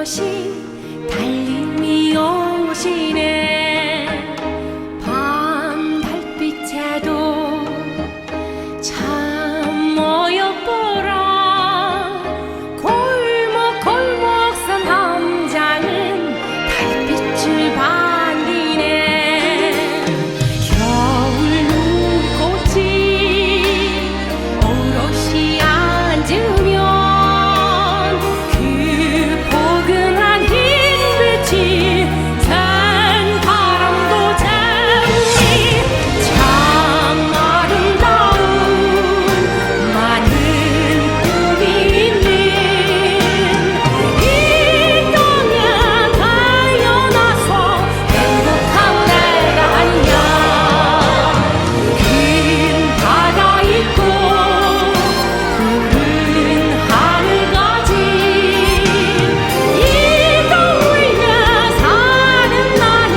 오신 달님이 오시네. 밤 달빛에도 참 모여보라. 골목골목선 함장은 달빛을 반기네. 겨울 눈꽃이 오롯이 앉으면 그 포근한 흰빛이 산 바람도 잡니. 참 아름다운 많은 꿈이 있는 이 땅에 태어나서 행복한 내가 아니냐. 긴 바다 있고 푸른 하늘 가진 이 동물에 사는 나는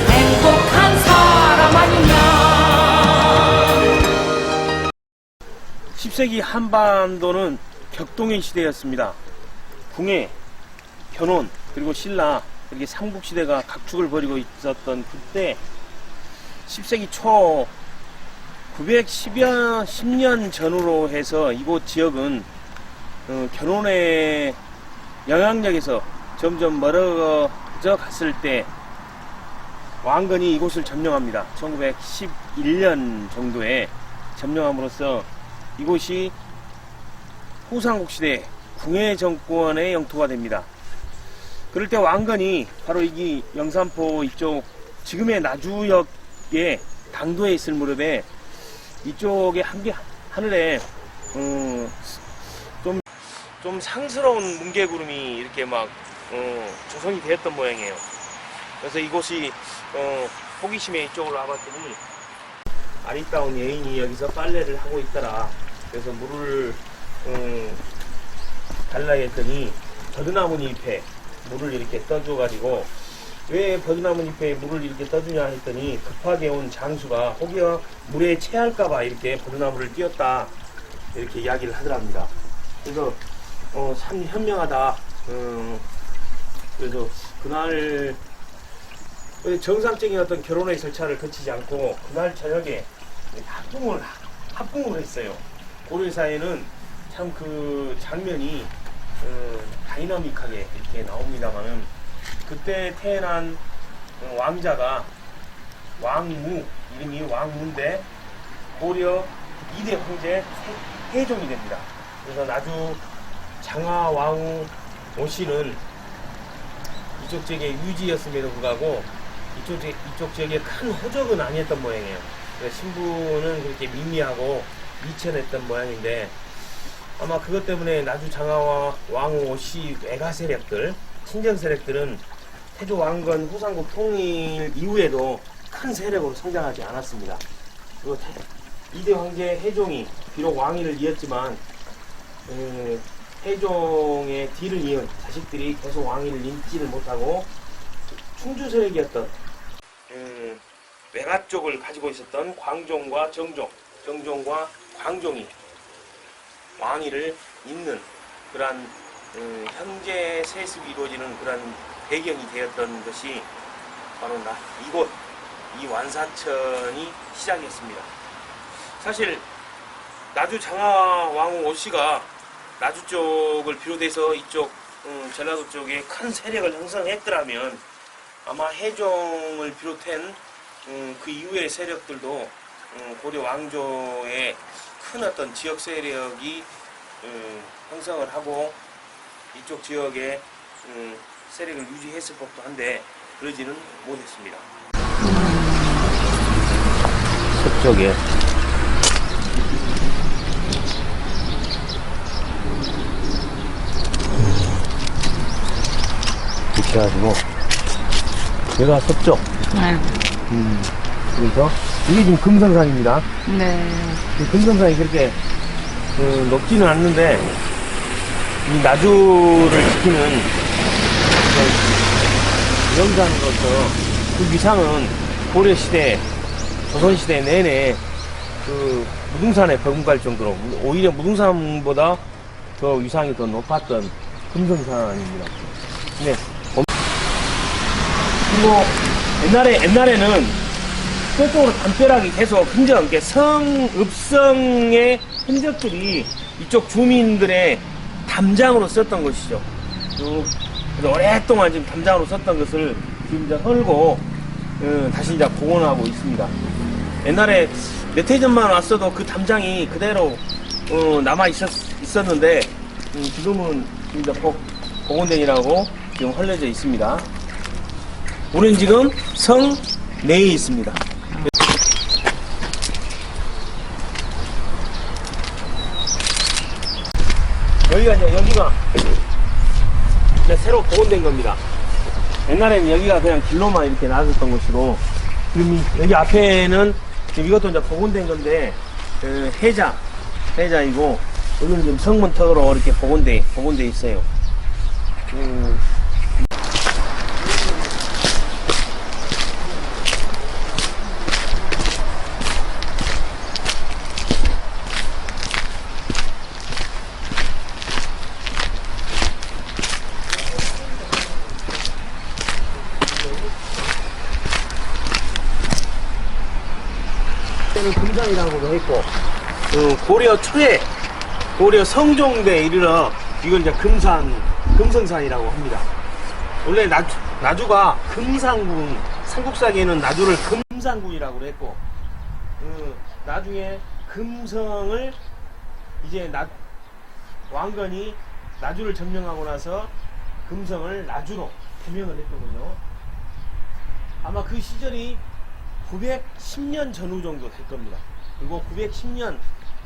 행복한 사람 아니냐. 10세기 한반도는 격동의 시대였습니다. 궁예, 견혼, 그리고 신라, 이렇게 삼국시대가 각축을 벌이고 있었던 그때 10세기 초 910년 전후로 해서 이곳 지역은 견혼의 영향력에서 점점 멀어져 갔을 때 왕건이 이곳을 점령합니다. 1911년 정도에 점령함으로써 이곳이 호상국시대 궁예 정권의 영토가 됩니다. 그럴 때 왕건이 바로 이 영산포 이쪽 지금의 나주역의 당도에 있을 무렵에 이쪽에 하늘에 좀 상스러운 뭉게구름이 이렇게 막 조성이 되었던 모양이에요. 그래서 이곳이 호기심에 이쪽으로 와봤더니 아리따운 여인이 여기서 빨래를 하고 있더라. 그래서 물을 달라 했더니 버드나무잎에 물을 이렇게 떠줘가지고, 왜 버드나무잎에 물을 이렇게 떠주냐 했더니 급하게 온 장수가 혹여 물에 체할까봐 이렇게 버드나무를 띄었다, 이렇게 이야기를 하더랍니다. 그래서 참 현명하다. 그래서 그날 정상적인 어떤 결혼의 절차를 거치지 않고 그날 저녁에 합궁을 했어요. 고려사에는 참 그 장면이 다이나믹하게 이렇게 나옵니다만은, 그때 태어난 왕자가 왕무, 이름이 왕무인데 고려 2대 황제 태종이 됩니다. 그래서 나주 장하 왕후 오씨는 이쪽 지역의 유지였음에도 불구하고 이쪽 지역에 큰 호적은 아니었던 모양이에요. 신부는 그렇게 미미하고 미천했던 모양인데, 아마 그것 때문에 나주 장하와 왕후 오씨 외가 세력들, 친정 세력들은 태조 왕건 호상국 통일 이후에도 큰 세력으로 성장하지 않았습니다. 그리고 2대 황제 해종이 비록 왕위를 이었지만 해종의 뒤를 이은 자식들이 계속 왕위를 잇지를 못하고 충주 세력이었던 외가 쪽을 가지고 있었던 광종과 정종과 광종이 왕위를 잇는 그러한 형제 세습이 이루어지는 그런 배경이 되었던 것이 바로 이곳 이 완사천이 시작이었습니다. 사실 나주 장하 왕후 오씨가 나주 쪽을 비롯해서 이쪽 전라도 쪽에 큰 세력을 형성했더라면 아마 해종을 비롯한 그 이후의 세력들도 고려 왕조의 큰 어떤 지역 세력이 형성을 하고 이쪽 지역에 세력을 유지했을 법도 한데 그러지는 못했습니다. 서쪽에 이렇게 해가지고 여기가 서쪽. 네. 그래서 이게 지금 금성산입니다. 네. 이 금성산이 그렇게 높지는 않는데 이 나주를 지키는 영산으로서 그 위상은 고려시대, 조선시대 내내 그 무등산에 버금갈 정도로, 오히려 무등산보다 더 위상이 더 높았던 금성산입니다. 네. 그리고 옛날에는 저쪽으로 담벼락이 계속 흔적, 이렇게 성읍성의 흔적들이 이쪽 주민들의 담장으로 썼던 것이죠. 그래서 오랫동안 지금 담장으로 썼던 것을 지금 이제 헐고 다시 이제 복원하고 있습니다. 옛날에 몇 해 전만 왔어도 그 담장이 그대로 남아 있었는데 지금은 이제 복원된이라고 지금 헐려져 있습니다. 우리는 지금 성 내에 있습니다. 여기가 이제 새로 복원된 겁니다. 옛날에는 여기가 그냥 길로만 이렇게 놔뒀던 곳이고, 지금 여기 앞에는 지금 이것도 이제 복원된 건데, 해자이고, 여기는 지금 성문턱으로 이렇게 복원돼 있어요. 금산이라고도 했고, 고려 초에 고려 성종대에 이르러 이걸 이제 금성산이라고 합니다. 원래 나주가 금산군, 삼국사기에는 나주를 금산군이라고 했고, 나중에 금성을 이제 왕건이 나주를 점령하고 나서 금성을 나주로 개명을 했거든요. 아마 그 시절이 910년 전후 정도 될 겁니다. 그리고 910년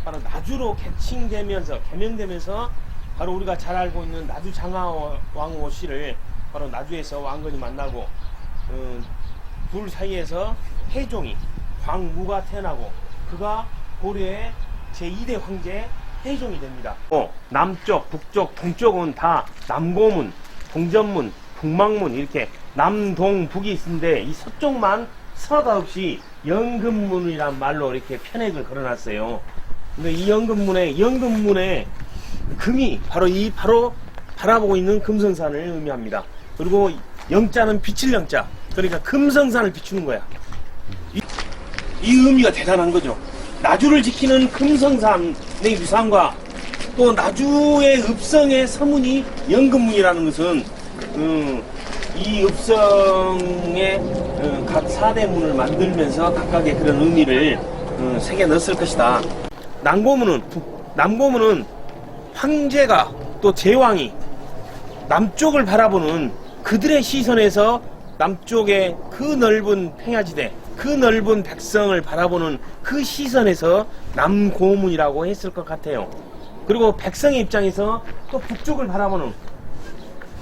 바로 나주로 개명되면서 바로 우리가 잘 알고 있는 나주 장하왕 씨를 바로 나주에서 왕건이 만나고 둘 사이에서 해종이 광무가 태어나고 그가 고려의 제2대 황제 해종이 됩니다. 남쪽, 북쪽, 동쪽은 다 남고문, 동전문, 북망문 이렇게 남동북이 있는데 이 서쪽만 서가 없이 연금문이란 말로 이렇게 편액을 걸어놨어요. 근데 이 연금문에 금이 바로 바라보고 있는 금성산을 의미합니다. 그리고 영자는 비칠 영자, 그러니까 금성산을 비추는 거야. 이 의미가 대단한 거죠. 나주를 지키는 금성산의 위상과 또 나주의 읍성의 서문이 연금문이라는 것은 이 읍성의 각 4대 문을 만들면서 각각의 그런 의미를 새겨 넣었을 것이다. 남고문은 황제가 또 제왕이 남쪽을 바라보는 그들의 시선에서 남쪽의 그 넓은 평야지대, 그 넓은 백성을 바라보는 그 시선에서 남고문이라고 했을 것 같아요. 그리고 백성의 입장에서 또 북쪽을 바라보는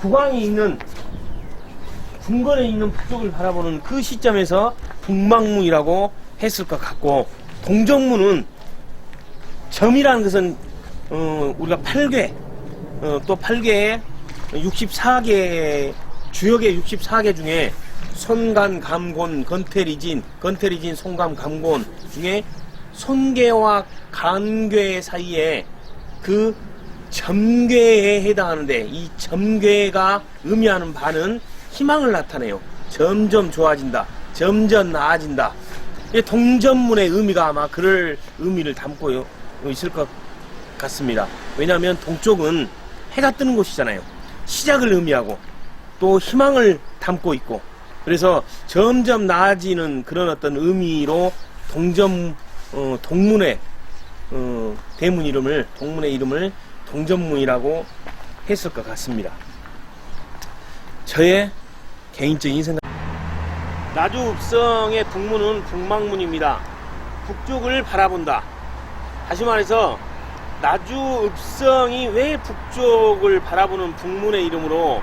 궁궐에 있는 북쪽을 바라보는 그 시점에서 북망문이라고 했을 것 같고, 동정문은 점이라는 것은 우리가 8궤 또 8궤의 64개 주역의 64개 중에 손간, 감곤, 건태리진, 손감, 감곤 중에 손괴와 간괴 사이에 그 점괴에 해당하는데, 이 점괴가 의미하는 바는 희망을 나타내요. 점점 좋아진다, 점점 나아진다. 동전문의 의미가 아마 그럴 의미를 담고 있을 것 같습니다. 왜냐하면 동쪽은 해가 뜨는 곳이잖아요. 시작을 의미하고 또 희망을 담고 있고, 그래서 점점 나아지는 그런 어떤 의미로 동문의 대문 이름을, 동문의 이름을 동전문이라고 했을 것 같습니다. 저의 개인적인 생각. 나주 읍성의 북문은 북망문입니다. 북쪽을 바라본다. 다시 말해서 나주 읍성이 왜 북쪽을 바라보는 북문의 이름으로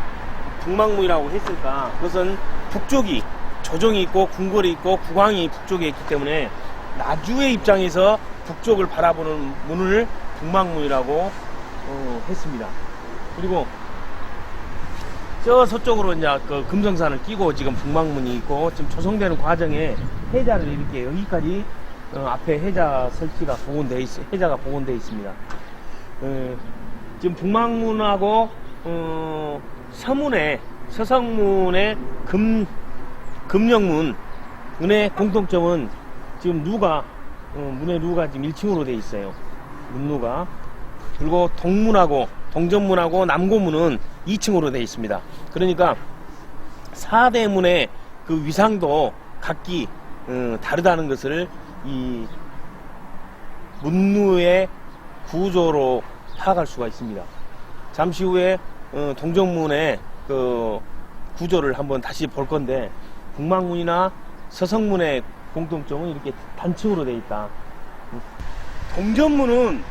북망문이라고 했을까? 그것은 북쪽이 조정이 있고 궁궐이 있고 국왕이 북쪽에 있기 때문에 나주의 입장에서 북쪽을 바라보는 문을 북망문이라고 했습니다. 그리고 저 서쪽으로 이제 그 금성산을 끼고 지금 북망문이 있고, 지금 조성되는 과정에 해자를 이렇게 여기까지 앞에 해자 설치가 해자가 복원되어 있습니다. 지금 북망문하고 서문에 서성문의 금령문 은의 공통점은 지금 문의 루가 지금 1층으로 되어 있어요. 문루가. 그리고 동전문하고 남고문은 2층으로 되어 있습니다. 그러니까 4대 문의 그 위상도 각기 다르다는 것을 이 문루의 구조로 파악할 수가 있습니다. 잠시 후에 동정문의 그 구조를 한번 다시 볼 건데, 북망문이나 서성문의 공통점은 이렇게 단층으로 되어 있다. 동전문은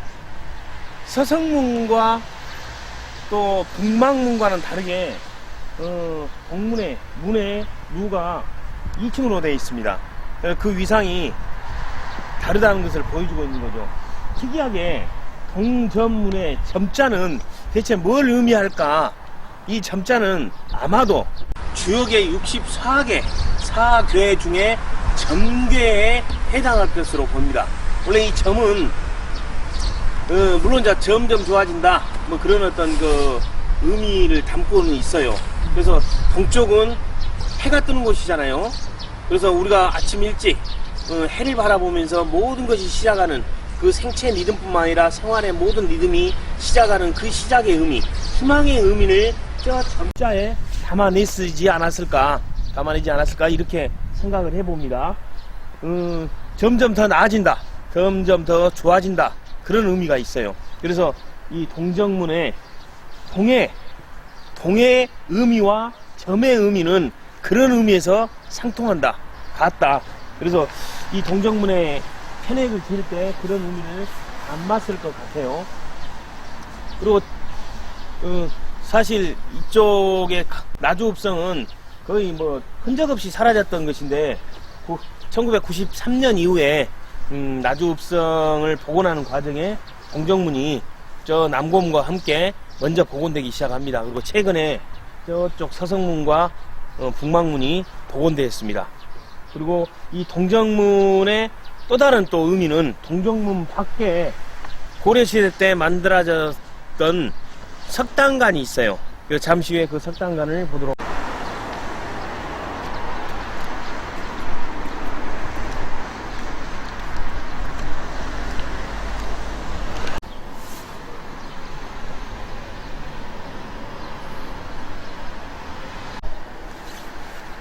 서성문과 또 북망문과는 다르게 문의 루가 2층으로 되어 있습니다. 그 위상이 다르다는 것을 보여주고 있는 거죠. 특이하게 동전문의 점자는 대체 뭘 의미할까? 이 점자는 아마도 주역의 64개 사괴 중에 점괴에 해당할 것으로 봅니다. 원래 이 점은 물론 점점 좋아진다 뭐 그런 어떤 그 의미를 담고는 있어요. 그래서 동쪽은 해가 뜨는 곳이잖아요. 그래서 우리가 아침 일찍 해를 바라보면서 모든 것이 시작하는 그 생체 리듬뿐만 아니라 생활의 모든 리듬이 시작하는 그 시작의 의미, 희망의 의미를 저 점자에 담아내지 않았을까 이렇게 생각을 해봅니다. 점점 더 나아진다, 점점 더 좋아진다, 그런 의미가 있어요. 그래서 이 동정문의 동의 의미와 점의 의미는 그런 의미에서 상통한다, 같다. 그래서 이 동정문의 편액을 지을 때 그런 의미를 담았을 것 같아요. 그리고 사실 이쪽의 나주읍성은 거의 뭐 흔적 없이 사라졌던 것인데 1993년 이후에 나주읍성을 복원하는 과정에 동정문이 저 남고문과 함께 먼저 복원되기 시작합니다. 그리고 최근에 저쪽 서성문과 북망문이 복원되었습니다. 그리고 이 동정문의 또 다른 또 의미는 동정문 밖에 고려시대 때 만들어졌던 석당관이 있어요. 그래서 잠시 후에 그 석당관을 보도록.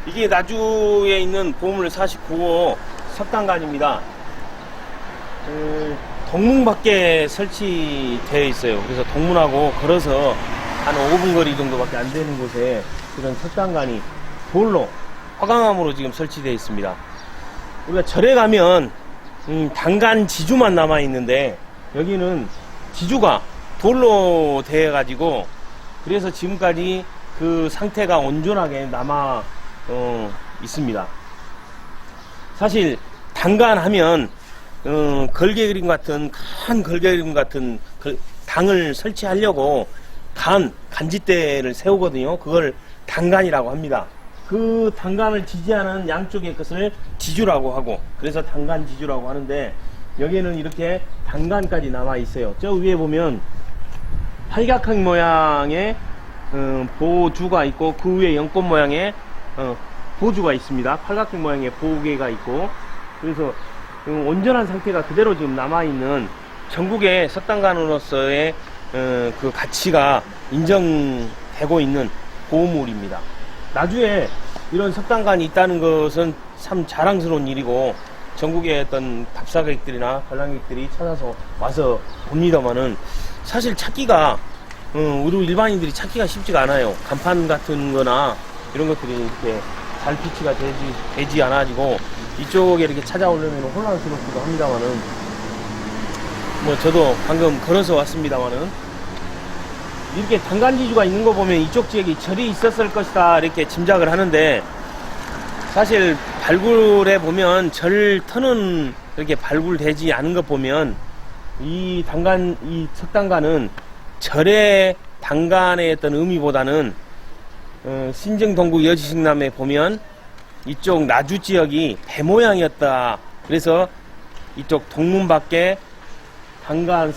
이게 나주에 있는 보물 49호 석당관입니다. 동문 밖에 설치되어 있어요. 그래서 동문하고 걸어서 한 5분 거리 정도밖에 안 되는 곳에 그런 석당관이 돌로 화강암으로 지금 설치되어 있습니다. 우리가 절에 가면 당간 지주만 남아 있는데 여기는 지주가 돌로 되어 가지고 그래서 지금까지 그 상태가 온전하게 남아 있습니다. 사실 당간 하면 걸개 그림 같은 큰 걸개 그림 같은 당을 설치하려고 간짓대를 세우거든요. 그걸 당간이라고 합니다. 그 당간을 지지하는 양쪽의 것을 지주라고 하고, 그래서 당간 지주라고 하는데, 여기에는 이렇게 당간까지 남아 있어요. 저 위에 보면 팔각형 모양의 보주가 있고, 그 위에 연꽃 모양의 보주가 있습니다. 팔각형 모양의 보개가 있고, 그래서 온전한 상태가 그대로 지금 남아있는 전국의 석당관으로서의 그 가치가 인정되고 있는 보물입니다. 나주에 이런 석당관이 있다는 것은 참 자랑스러운 일이고, 전국의 어떤 답사객들이나 관람객들이 찾아서 와서 봅니다만은, 사실 찾기가 우리 일반인들이 찾기가 쉽지가 않아요. 간판 같은 거나 이런 것들이 이렇게 잘 비치가 되지 않아지고 이쪽에 이렇게 찾아오려면 혼란스럽기도 합니다만은, 뭐 저도 방금 걸어서 왔습니다만은, 이렇게 당간지주가 있는 거 보면 이쪽 지역이 절이 있었을 것이다 이렇게 짐작을 하는데, 사실 발굴해 보면 절 터는 이렇게 발굴되지 않은 것 보면 이 석당관은 절의 당간의 어떤 의미보다는 신정동구 여지식남에 보면 이쪽 나주 지역이 배 모양이었다. 그래서 이쪽 동문 밖에 당간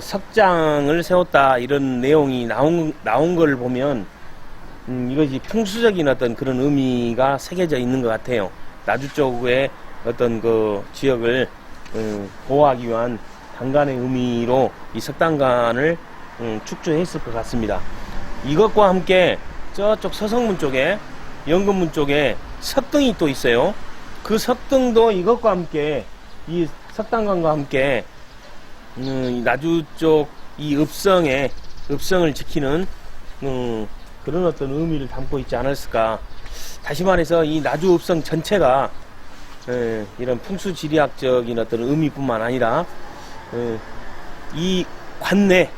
석장을 세웠다, 이런 내용이 나온 걸 보면 이것이 풍수적인 어떤 그런 의미가 새겨져 있는 것 같아요. 나주 쪽의 어떤 그 지역을 보호하기 위한 당간의 의미로 이 석당간을 축조했을 것 같습니다. 이것과 함께 저쪽 서성문 쪽에 영근문 쪽에 석등이 또 있어요. 그 석등도 이것과 함께 이 석당간과 함께 나주 쪽 이 읍성을 지키는 그런 어떤 의미를 담고 있지 않았을까. 다시 말해서 이 나주 읍성 전체가 이런 풍수지리학적인 어떤 의미뿐만 아니라 이 관내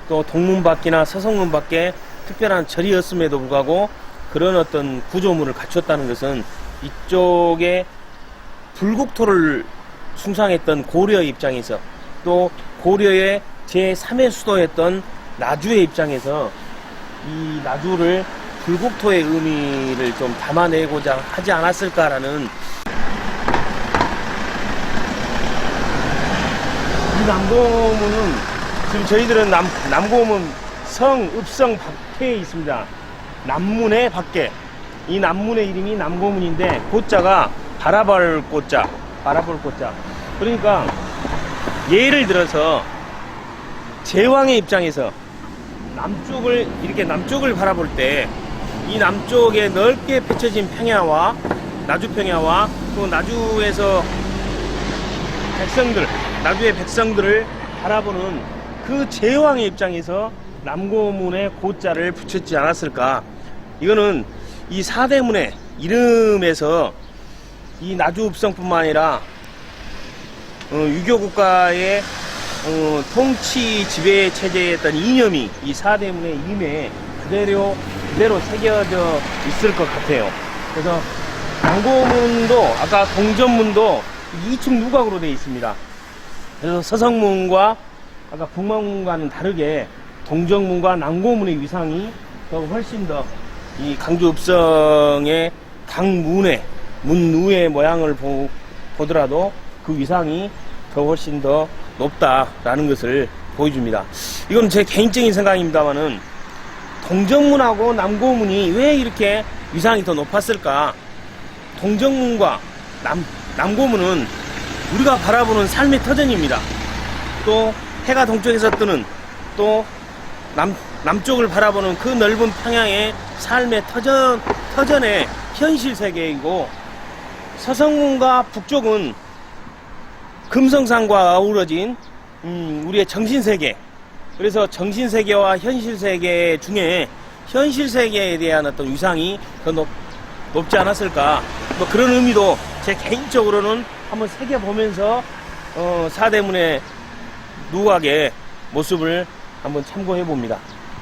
또 동문 밖이나 서성문 밖에 특별한 절이었음에도 불구하고 그런 어떤 구조물을 갖췄다는 것은 이쪽에 불국토를 숭상했던 고려의 입장에서 또 고려의 제3의 수도였던 나주의 입장에서 이 나주를 불국토의 의미를 좀 담아내고자 하지 않았을까라는. 이 남고문은 지금 저희들은 남고문 성 읍성 밖에 있습니다. 남문의 밖에. 이 남문의 이름이 남고문인데 고자가 바라볼 고자. 그러니까 예를 들어서 제왕의 입장에서 남쪽을 바라볼 때 이 남쪽에 넓게 펼쳐진 평야와 나주 평야와 또 나주의 백성들을 바라보는 그 제왕의 입장에서 남고문에 고자를 붙였지 않았을까. 이거는 이 사대문의 이름에서 이 나주 읍성뿐만 아니라 유교 국가의 통치 지배 체제였던 이념이 이 사대문의 이름에 그대로 새겨져 있을 것 같아요. 그래서 남고문도 아까 동전문도 2층 누각으로 되어 있습니다. 그래서 서성문과 아까 북망문과는 다르게 동정문과 남고문의 위상이 더 훨씬 더 이 강주 읍성의 강문의 문루의 모양을 보더라도 그 위상이 더 훨씬 더 높다라는 것을 보여줍니다. 이건 제 개인적인 생각입니다만은 동정문하고 남고문이 왜 이렇게 위상이 더 높았을까? 동정문과 남고문은 우리가 바라보는 삶의 터전입니다. 또 해가 동쪽에서 뜨는 또 남쪽을 바라보는 그 넓은 평양의 삶의 터전의 현실 세계이고, 서성문과 북쪽은 금성산과 어우러진 우리의 정신세계. 그래서 정신세계와 현실세계 중에 현실세계에 대한 어떤 위상이 더 높지 않았을까. 뭐 그런 의미도 제 개인적으로는 한번 새겨보면서 사대문의 누각의 모습을 한번 참고해 봅니다.